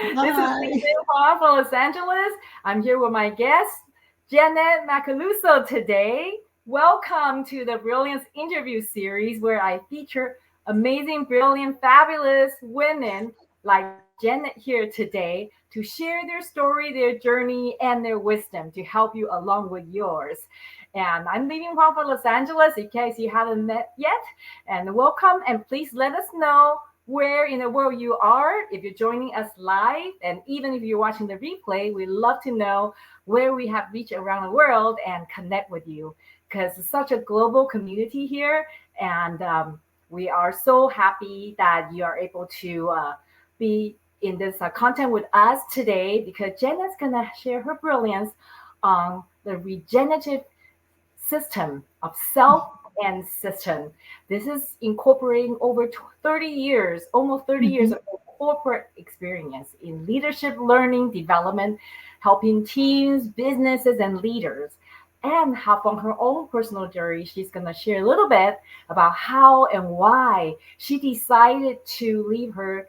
This is Hi. Lisa from Los Angeles. I'm here with my guest, Janet Macaluso today. Welcome to the Brilliance interview series where I feature amazing, brilliant, fabulous women like Janet here today to share their story, their journey, and their wisdom to help you along with yours. And I'm leaving from Los Angeles in case you haven't met yet. And welcome, and please let us know where in the world you are. If you're joining us live, and even if you're watching the replay, we'd love to know where we have reached around the world and connect with you because it's such a global community here. And we are so happy that you are able to be in this content with us today because Jenna's going to share her brilliance on the regenerative system of self and system. This is incorporating over 30 years, almost 30 years Mhm. of corporate experience in leadership learning, development, helping teams, businesses, and leaders. And how from her own personal journey, she's going to share a little bit about how and why she decided to leave her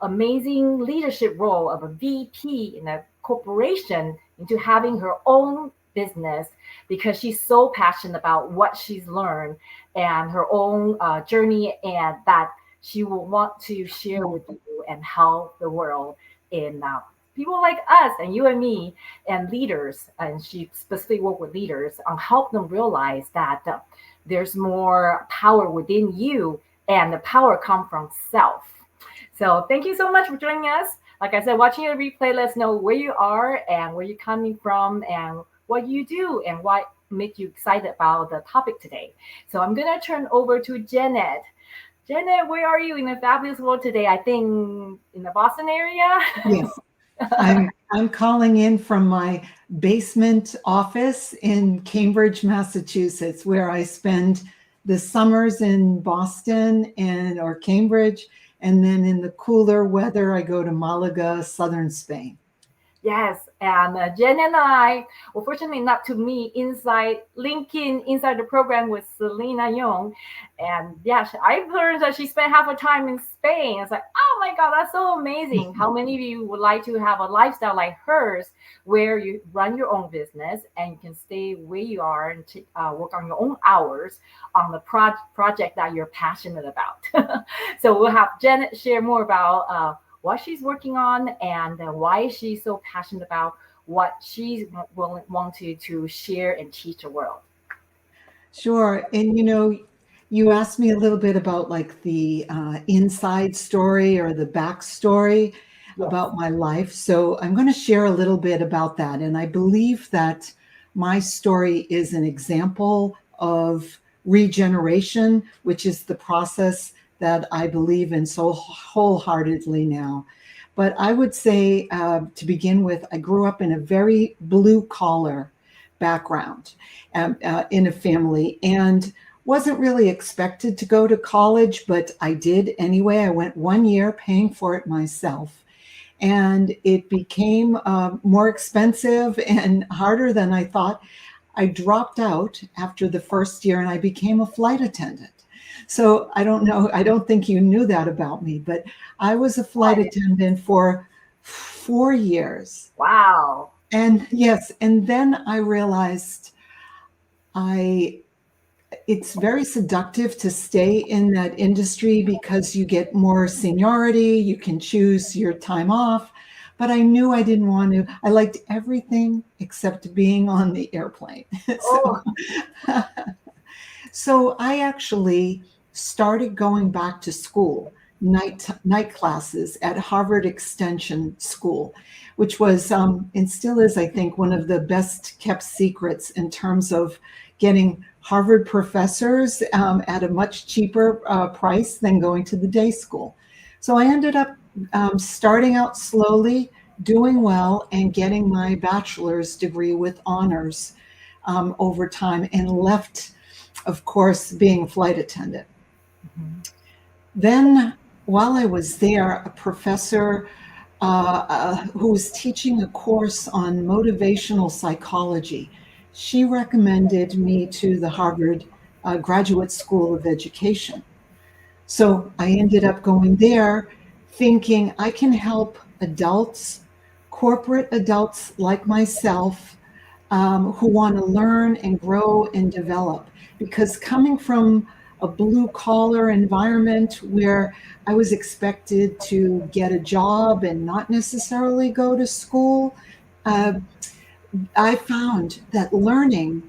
amazing leadership role of a VP in a corporation into having her own business because she's so passionate about what she's learned and her own journey and that she will want to share with you and help the world in people like us and you and me and leaders and she specifically work with leaders on help them realize that there's more power within you and the power comes from self. So thank you so much for joining us. Like I said, watching your replay, let us know where you are and where you're coming from and what you do and what makes you excited about the topic today. So I'm going to turn over to Janet. Janet, where are you in the fabulous world today? I think in the Boston area. Yes, I'm calling in from my basement office in Cambridge, Massachusetts, where I spend the summers in Boston and or Cambridge, and then in the cooler weather I go to Malaga, southern Spain. Yes, and Jen and I were fortunately enough to meet inside LinkedIn, inside the program with Selena Young. And yeah, I learned that she spent half her time in Spain. It's like, oh my God, that's so amazing. How many of you would like to have a lifestyle like hers where you run your own business and you can stay where you are and work on your own hours on the project that you're passionate about? So we'll have Janet share more about what she's working on and why she's so passionate about what she's wanted to share and teach the world. Sure. And you asked me a little bit about like the inside story or the backstory Yes. about my life. So I'm going to share a little bit about that. And I believe that my story is an example of regeneration, which is the process that I believe in so wholeheartedly now. But I would say, to begin with, I grew up in a very blue collar background in a family and wasn't really expected to go to college, but I did anyway. I went 1 year paying for it myself. And it became more expensive and harder than I thought. I dropped out after the first year and I became a flight attendant. So I don't know, I don't think you knew that about me, but I was a flight attendant for 4 years. Wow. And yes, and then I realized I it's very seductive to stay in that industry because you get more seniority, you can choose your time off. But I knew I didn't want to. I liked everything except being on the airplane. Oh, So I actually started going back to school, night classes at Harvard Extension School, which was and still is, I think, one of the best kept secrets in terms of getting Harvard professors at a much cheaper price than going to the day school. So I ended up starting out slowly, doing well, and getting my bachelor's degree with honors over time, and left, of course, being a flight attendant. mhm. Then, while I was there, a professor who was teaching a course on motivational psychology, she recommended me to the Harvard Graduate School of Education. So I ended up going there thinking I can help adults, corporate adults like myself, who want to learn and grow and develop. Because coming from a blue collar environment where I was expected to get a job and not necessarily go to school, uh, I found that learning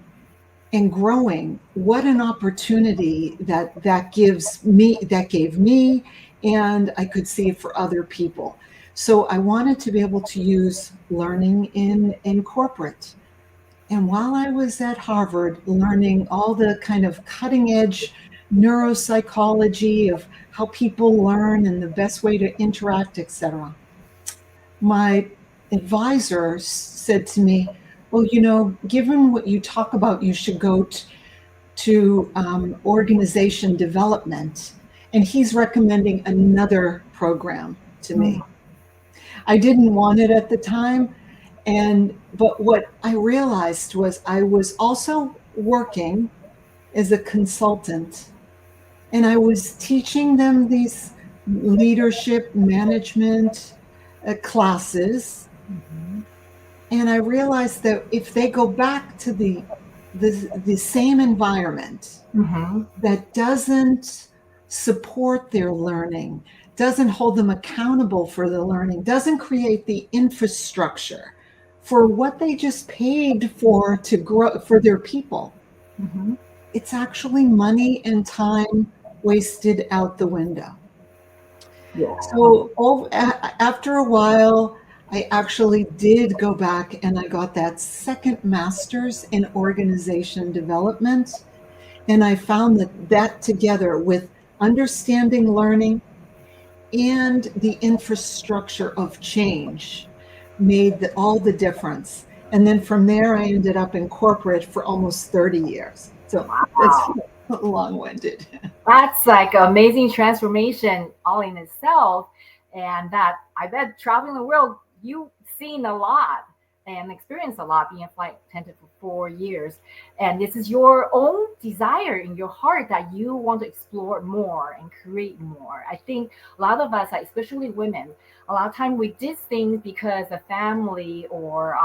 and growing, what an opportunity that gave me, and I could see it for other people. So I wanted to be able to use learning in corporate. And while I was at Harvard learning all the kind of cutting edge neuropsychology of how people learn and the best way to interact, etc., my advisor said to me, well, given what you talk about, you should go to organization development. And he's recommending another program to me. I didn't want it at the time. But what I realized was I was also working as a consultant, and I was teaching them these leadership management classes. And I realized that if they go back to the same environment Mm-hmm. that doesn't support their learning, doesn't hold them accountable for the learning, doesn't create the infrastructure for what they just paid for to grow for their people, Mm-hmm. it's actually money and time wasted out the window. Yeah. So after a while, I actually did go back and I got that second master's in organization development. And I found that together with understanding learning and the infrastructure of change made all the difference. And then from there, I ended up in corporate for almost 30 years. So that's Wow. long winded. That's like an amazing transformation all in itself. And that I bet traveling the world, you've seen a lot and experienced a lot being a flight attendant for 4 years. And this is your own desire in your heart that you want to explore more and create more. I think a lot of us, especially women, a lot of time we did things because the family or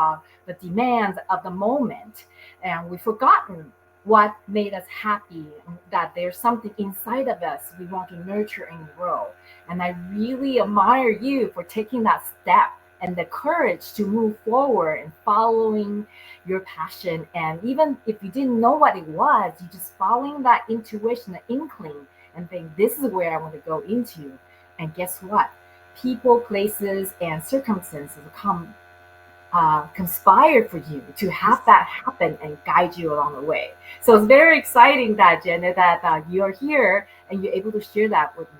the demands of the moment, and we've forgotten what made us happy, that there's something inside of us we want to nurture and grow. And I really admire you for taking that step and the courage to move forward and following your passion. And even if you didn't know what it was, you just following that intuition, the inkling, and think, this is where I want to go into. And guess what? People, places, and circumstances come conspire for you to have that happen and guide you along the way. So it's very exciting that, Janet, that you're here and you're able to share that with me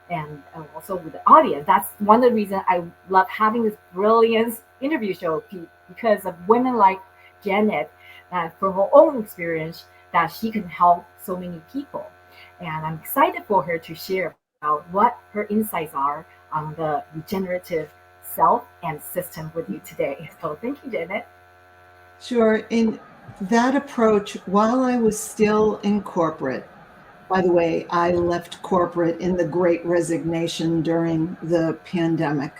and also with the audience. That's one of the reasons I love having this Brilliance interview show, because of women like Janet, that from her own experience, that she can help so many people. And I'm excited for her to share about what her insights are on the regenerative self and system with you today. So thank you, Janet. Sure. In that approach, while I was still in corporate, by the way, I left corporate in the great resignation during the pandemic.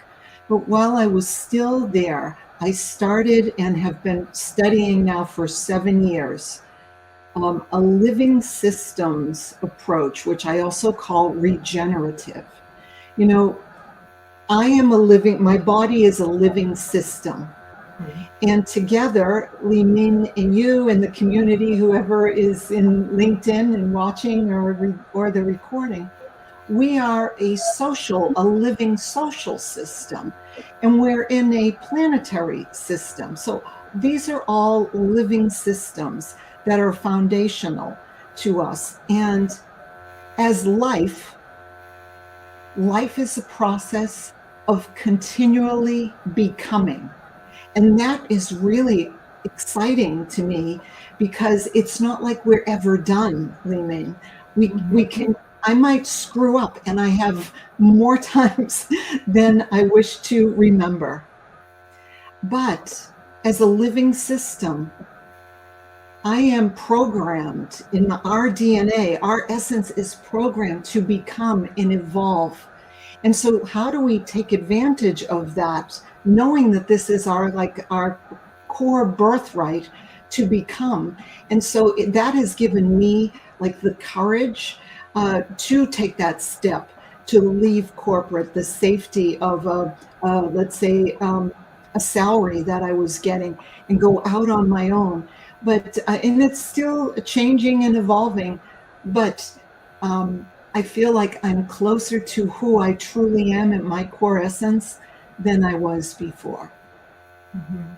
But while I was still there, I started and have been studying now for 7 years a living systems approach, which I also call regenerative. You know, my body is a living system. And together, Li Min and you and the community, whoever is in LinkedIn and watching or the recording, we are a living social system, and we're in a planetary system. So these are all living systems that are foundational to us. And as life is a process of continually becoming. And that is really exciting to me because it's not like we're ever done, Li Ming. We can, I might screw up and I have more times than I wish to remember. But as a living system, I am programmed in our DNA, our essence is programmed to become and evolve. And so how do we take advantage of that, knowing that this is our core birthright to become? And so that has given me like the courage to take that step, to leave corporate, the safety of let's say a salary that I was getting, and go out on my own. But and it's still changing and evolving, but I feel like I'm closer to who I truly am at my core essence than I was before. Mhm.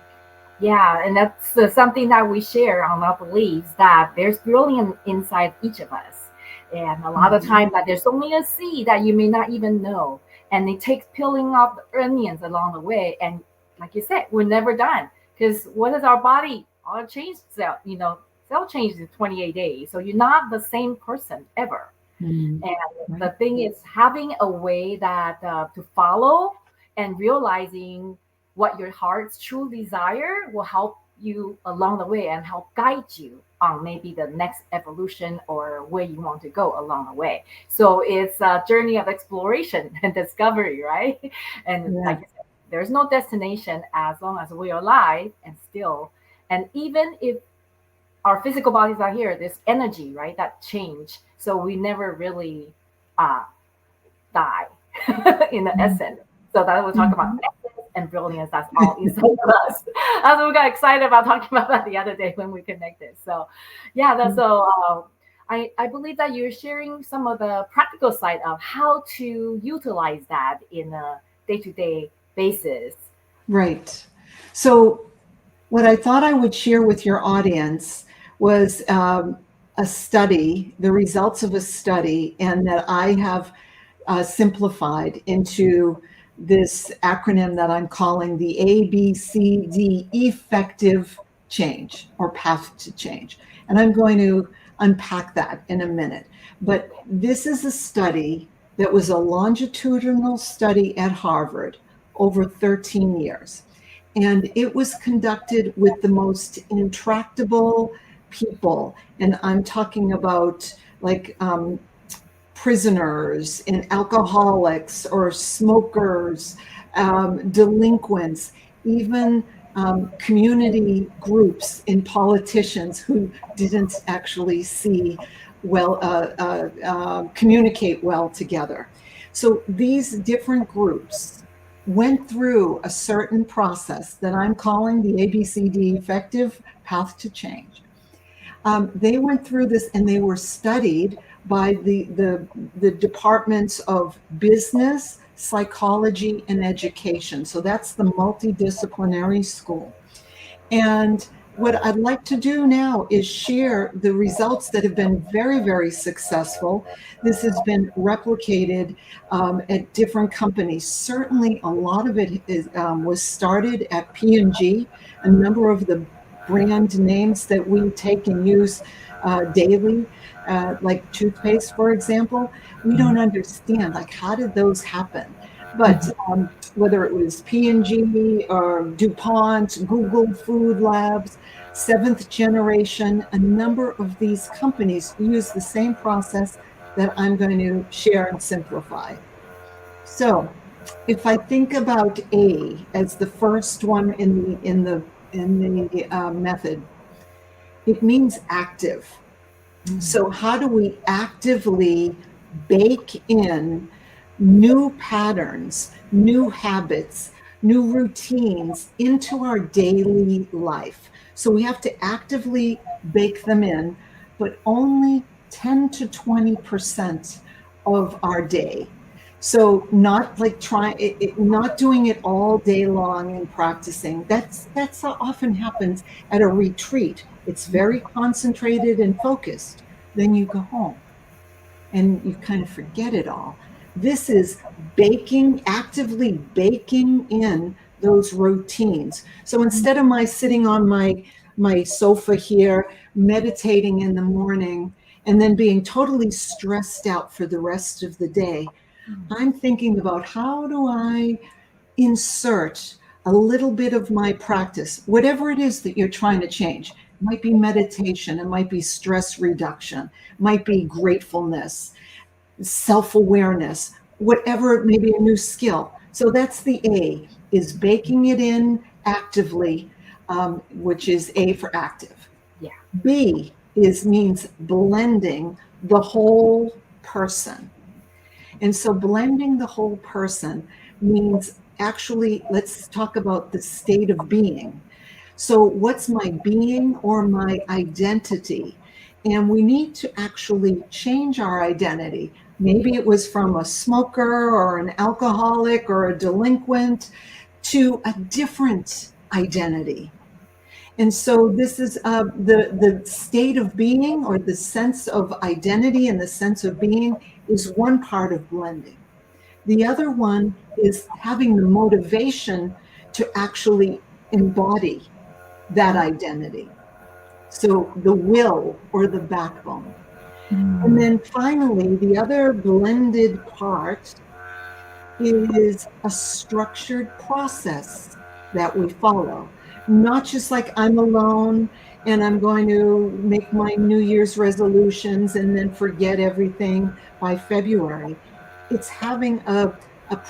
Yeah, and that's something that we share on our beliefs that there's brilliance inside each of us. And a lot of Mhm. time that there's only a seed that you may not even know. And it takes peeling off the onions along the way. And like you said, we're never done. Because what is our body? All change cell, cell changes in 28 days. So you're not the same person ever. Mm. And the Right. thing is, having a way that to follow and realizing what your heart's true desire will help you along the way and help guide you on maybe the next evolution or where you want to go along the way. So it's a journey of exploration and discovery, right? And like Yeah. you said, there's no destination as long as we're alive and still. And even if our physical bodies are here, there's energy, right? That change. So we never really uh, die in the Mhm. essence. So that we'll talk about Mhm. essence and brilliance. That's all inside of us. That's what we got excited about talking about that the other day when we connected. So, yeah, that's so. I believe that you're sharing some of the practical side of how to utilize that in a day-to-day basis. Right. So what I thought I would share with your audience was a study, the results of a study, and that I have simplified into this acronym that I'm calling the ABCD effective change or path to change. And I'm going to unpack that in a minute. But this is a study that was a longitudinal study at Harvard over 13 years. And it was conducted with the most intractable people. And I'm talking about like prisoners and alcoholics or smokers, delinquents, even community groups and politicians who didn't actually see well, communicate well together. So these different groups went through a certain process that I'm calling the ABCD effective path to change. They went through this and they were studied by the departments of business, psychology, and education. So that's the multidisciplinary school. And what I'd like to do now is share the results that have been very, very successful. This has been replicated at different companies. Certainly, a lot of it was started at P&G. A number of the brand names that we take and use daily, like toothpaste, for example, we don't understand, like, how did those happen? But whether it was P&G or DuPont, Google Food Labs, seventh generation, a number of these companies use the same process that I'm going to share and simplify. So if I think about A as the first one in the method, it means active. So, how do we actively bake in new patterns, new habits, new routines into our daily life? So, we have to actively bake them in, but only 10 to 20% of our day. So not like not doing it all day long and practicing. That's how often happens at a retreat. It's very concentrated and focused. Then you go home and you kind of forget it all. This is actively baking in those routines. So instead of my sitting on my sofa here, meditating in the morning, and then being totally stressed out for the rest of the day, I'm thinking about how do I insert a little bit of my practice, whatever it is that you're trying to change. It might be meditation, it might be stress reduction, it might be gratefulness, self awareness. whatever, maybe a new skill. So that's the A, is baking it in actively, which is A for active. Yeah. B is means blending the whole person. And so blending the whole person means actually, let's talk about the state of being. So, what's my being or my identity? And we need to actually change our identity. Maybe it was from a smoker or an alcoholic or a delinquent to a different identity. And so this is the state of being, or the sense of identity and the sense of being, is one part of blending. The other one is having the motivation to actually embody that identity. So the will, or the backbone. And then finally, the other blended part is a structured process that we follow. Not just like I'm alone and I'm going to make my New Year's resolutions and then forget everything by February. It's having a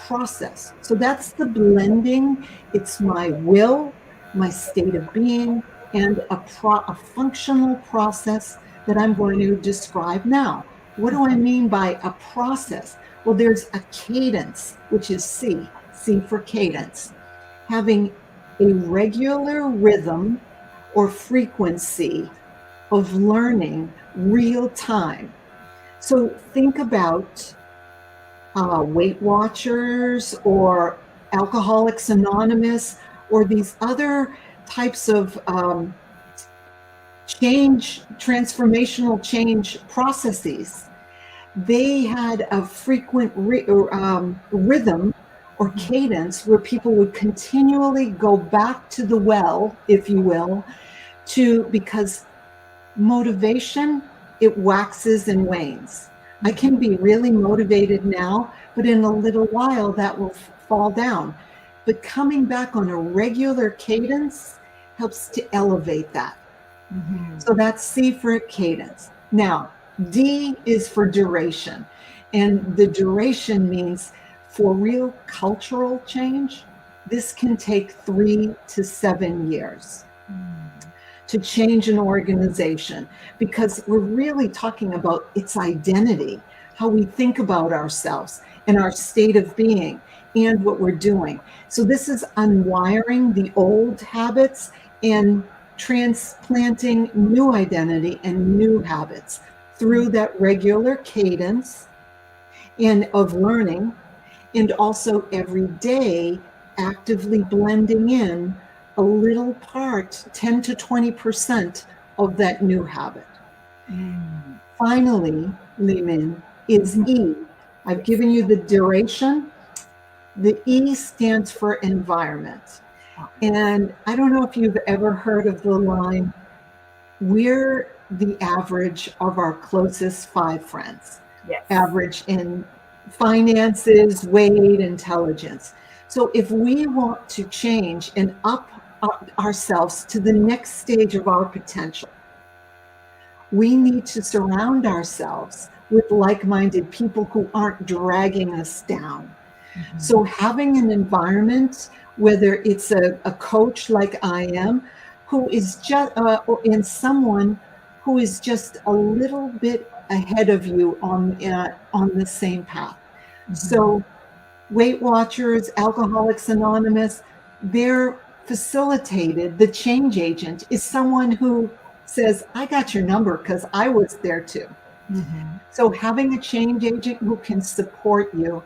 process. So that's the blending. It's my will, my state of being, and a functional process that I'm going to describe now. What do I mean by a process? Well, there's a cadence, which is C, C for cadence, having a regular rhythm or frequency of learning real time. So think about Weight Watchers or Alcoholics Anonymous or these other types of transformational change processes. They had a frequent rhythm or cadence where people would continually go back to the well, if you will, because motivation, it waxes and wanes. I can be really motivated now, but in a little while that will fall down. But coming back on a regular cadence helps to elevate that. So that's C for cadence. Now, D is for duration. And the duration means for real cultural change, this can take 3 to 7 years to change an organization, because we're really talking about its identity, how we think about ourselves and our state of being and what we're doing. So this is unwiring the old habits and transplanting new identity and new habits through that regular cadence and of learning, and also every day actively blending in a little part, 10 to 20% of that new habit. Finally, Limin, is E. I've given you the duration. The E stands for environment. And I don't know if you've ever heard of the line, we're the average of our closest 5 friends. Yes. Average in finances, weight, intelligence. So if we want to change and up ourselves to the next stage of our potential, we need to surround ourselves with like-minded people who aren't dragging us down. So having an environment, whether it's a coach like I am, who is just, and someone who is just a little bit ahead of you on the same path. So Weight Watchers, Alcoholics Anonymous, they're facilitated. The change agent is someone who says, I got your number because I was there too. So having a change agent who can support you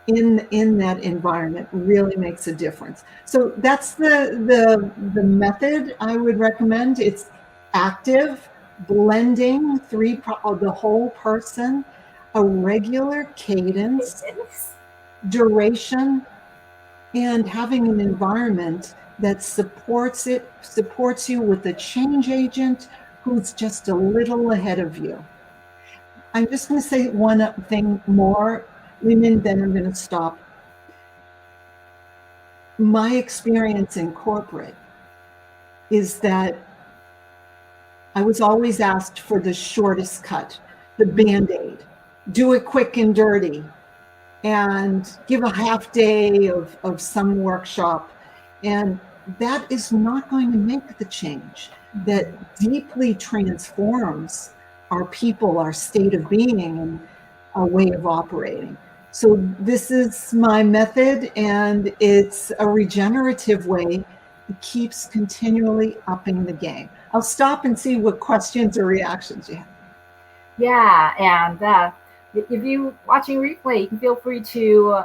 in that environment really makes a difference. So that's the method I would recommend. It's active, blending the whole person, a regular cadence, duration, and having an environment that supports you with a change agent who's just a little ahead of you. I'm just going to say one thing more, Limin, then I'm going to stop. My experience in corporate is that I was always asked for the shortest cut, the Band-Aid, do it quick and dirty. and give a half day of some workshop. And that is not going to make the change that deeply transforms our people, our state of being, and our way of operating. So, this is my method, and it's a regenerative way that keeps continually upping the game. I'll stop and see what questions or reactions you have. Yeah, and if you watching replay, you can feel free to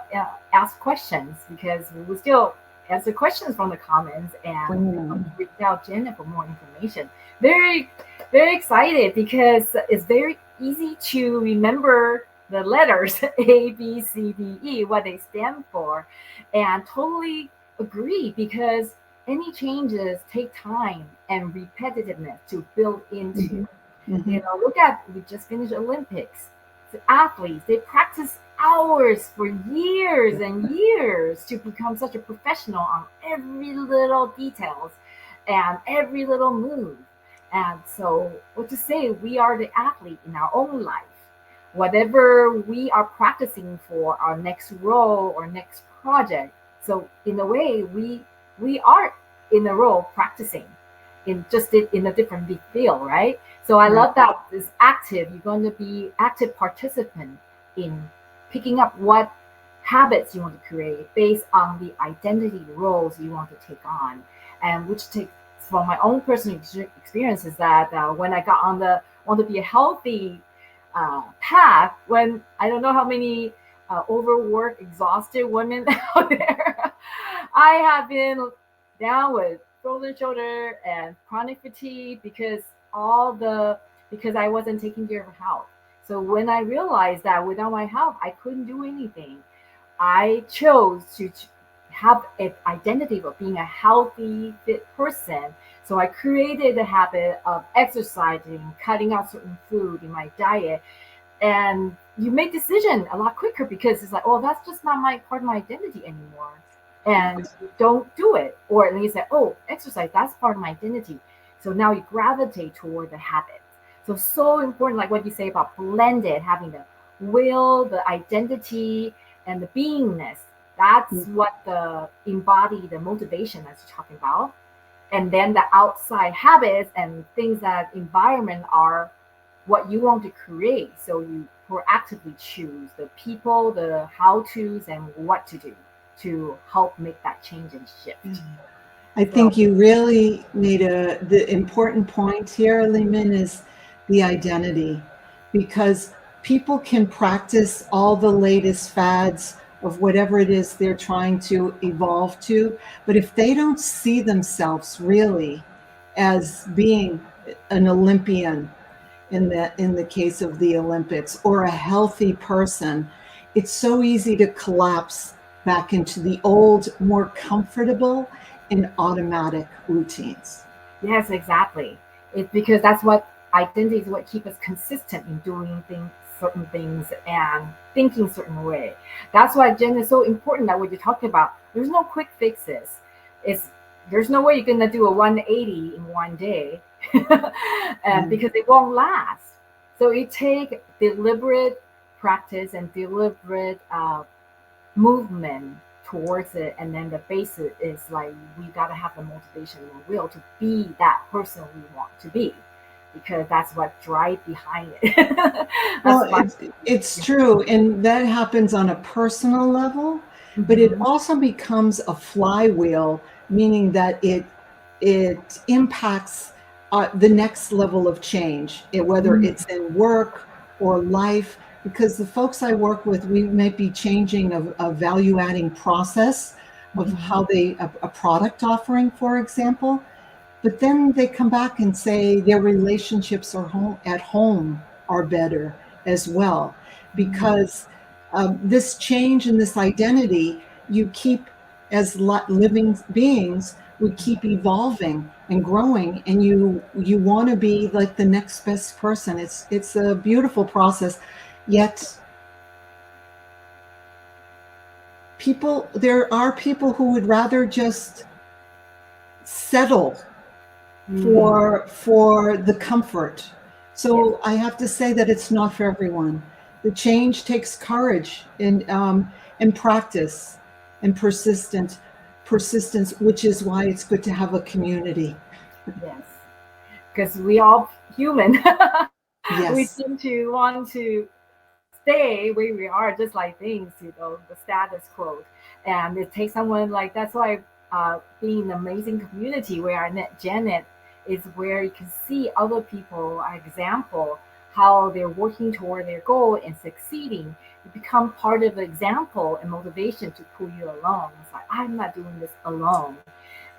ask questions because we will still answer questions from the comments and Bring it on. reach out Jenna for more information. Very, very excited because it's very easy to remember the letters A, B, C, D, E, what they stand for, and totally agree because any changes take time and repetitiveness to build into. Mm-hmm. Look at we just finished Olympics. The athletes they practice hours for years and years to become such a professional on every little details and every little move. And so, what to say? We are the athlete in our own life. Whatever we are practicing for our next role or next project. So, in a way, we are in a role practicing in a different field, right? So I Right. love that this active, you're going to be active participant in picking up what habits you want to create based on the identity roles you want to take on. And which takes from my own personal experience is that when I got on the want to be a healthy path, when I don't know how many overworked, exhausted women out there, I have been down with shoulder shoulder and chronic fatigue because I wasn't taking care of health. So when I realized that without my health I couldn't do anything, I chose to have an identity of being a healthy, fit person. So I created the habit of exercising, cutting out certain food in my diet, and you make decision a lot quicker because it's like, oh, that's just not my part of my identity anymore, and Yes. you don't do it, or at least say, oh, exercise, that's part of my identity. So now you gravitate toward the habit. So important, like what you say about blended, having the will, the identity, and the beingness. That's what the embody the motivation that you're talking about, and then the outside habits and things that environment are what you want to create. So you proactively choose the people, the how to's, and what to do to help make that change and shift. I So, think you really made the important point here, Liman, is the identity, because people can practice all the latest fads of whatever it is they're trying to evolve to, but if they don't see themselves really as being an Olympian in the case of the Olympics, or a healthy person, it's so easy to collapse back into the old, more comfortable and automatic routines. yes, exactly. It's because that's what identity is what keeps us consistent in doing things, certain things, and thinking certain way. That's why Jen is so important that what you're talking about. There's no quick fixes. It's there's no way you're gonna do a 180 in one day, and Mm. because it won't last. So it take deliberate practice and deliberate movement towards it, and then the basis is like we got to have the motivation and will to be that person we want to be, because that's what drive behind it. Well, That's my it's yeah. true, and that happens on a personal level, but it Hmm. also becomes a flywheel, meaning that it impacts the next level of change, whether Hmm. it's in work or life. Because the folks I work with, we might be changing a value adding process of Hmm. how a product offering, for example, but then they come back and say their relationships are at home are better as well, because this change in this identity, you keep as living beings, we keep evolving and growing, and you want to be like the next best person. It's a beautiful process, yet there are people who would rather just settle Hmm. for the comfort. Yes. So I have to say that it's not for everyone. The change takes courage and practice and persistence, which is why it's good to have a community. Yes, because we all human. We Yes. tend to want to stay where we are, just like things, the status quo. And it takes someone like that's why being an amazing community where I met Janet is where you can see other people, example, how they're working toward their goal and succeeding. You become part of the example and motivation to pull you along. It's like, I'm not doing this alone.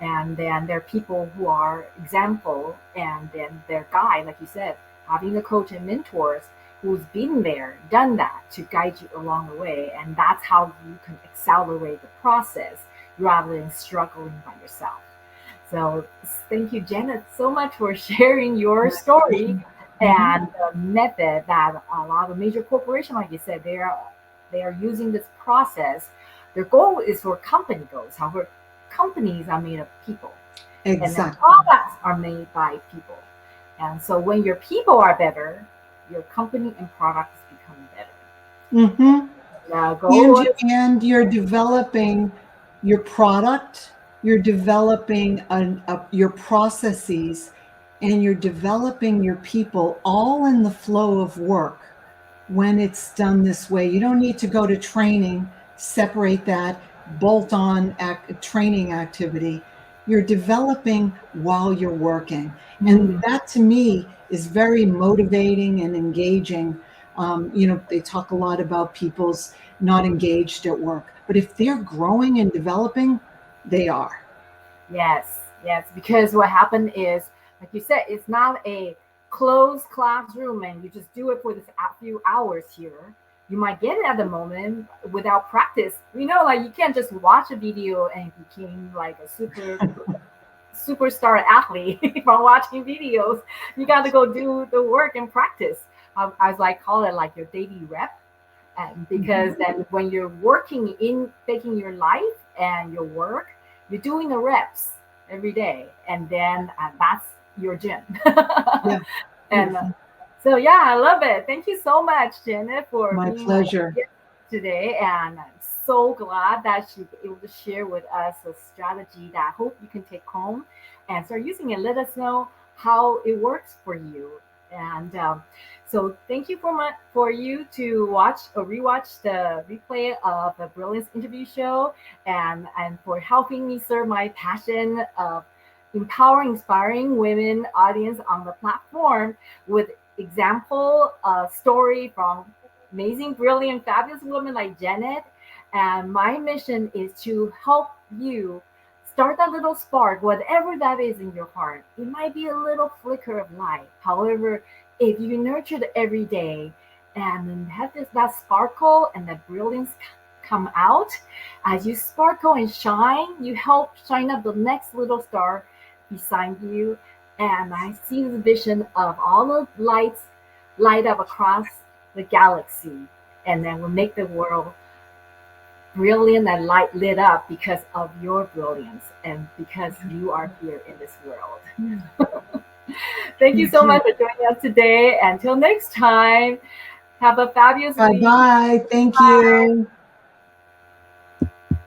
And then there are people who are example, and then their guide, like you said, having a coach and mentors who's been there, done that to guide you along the way. And that's how you can accelerate the process rather than struggling by yourself. So thank you, Janet, so much for sharing your story Mhm. and the method that a lot of major corporations, like you said, they are using this process. Their goal is for company goals. However, companies are made of people, and their Exactly. products are made by people. And so when your people are better, your company and products become better. Hmm. The And goal is you're developing your product, you're developing your processes, and you're developing your people all in the flow of work when it's done this way. You don't need to go to training, separate that, bolt on training activity. You're developing while you're working. And mm, that to me is very motivating and engaging. They talk a lot about people's not engaged at work, but if they're growing and developing, they are. yes, yes, because what happened is, like you said, it's not a closed classroom and you just do it for this few hours here. You might get it at the moment without practice. Like you can't just watch a video and become like a superstar athlete from watching videos. You got to go do the work and practice. As I call it, like your daily rep. And because Mhm. then when you're working in taking your life and your work, you're doing the reps every day, and then that's your gym. Yeah, And beautiful. so yeah, I love it. Thank you so much, Janet, for My being my pleasure. guest today, and I'm so glad that she's able to share with us a strategy that I hope you can take home and start using it. Let us know how it works for you. And so thank you for you to watch or rewatch the replay of the Brilliance interview show, and for helping me serve my passion of empowering, inspiring women audience on the platform with example story from amazing, brilliant, fabulous women like Janet. And my mission is to help you start that little spark, whatever that is in your heart. It might be a little flicker of light. However, if you nurture it every day and then have that sparkle and that brilliance come out, as you sparkle and shine, you help shine up the next little star beside you. And I see the vision of all the lights light up across the galaxy, and then will make the world brilliant and light lit up because of your brilliance and because you are here in this world. Thank you Thank so you. much for joining us today. Until next time, have a fabulous Bye week. bye. Thank Bye. you.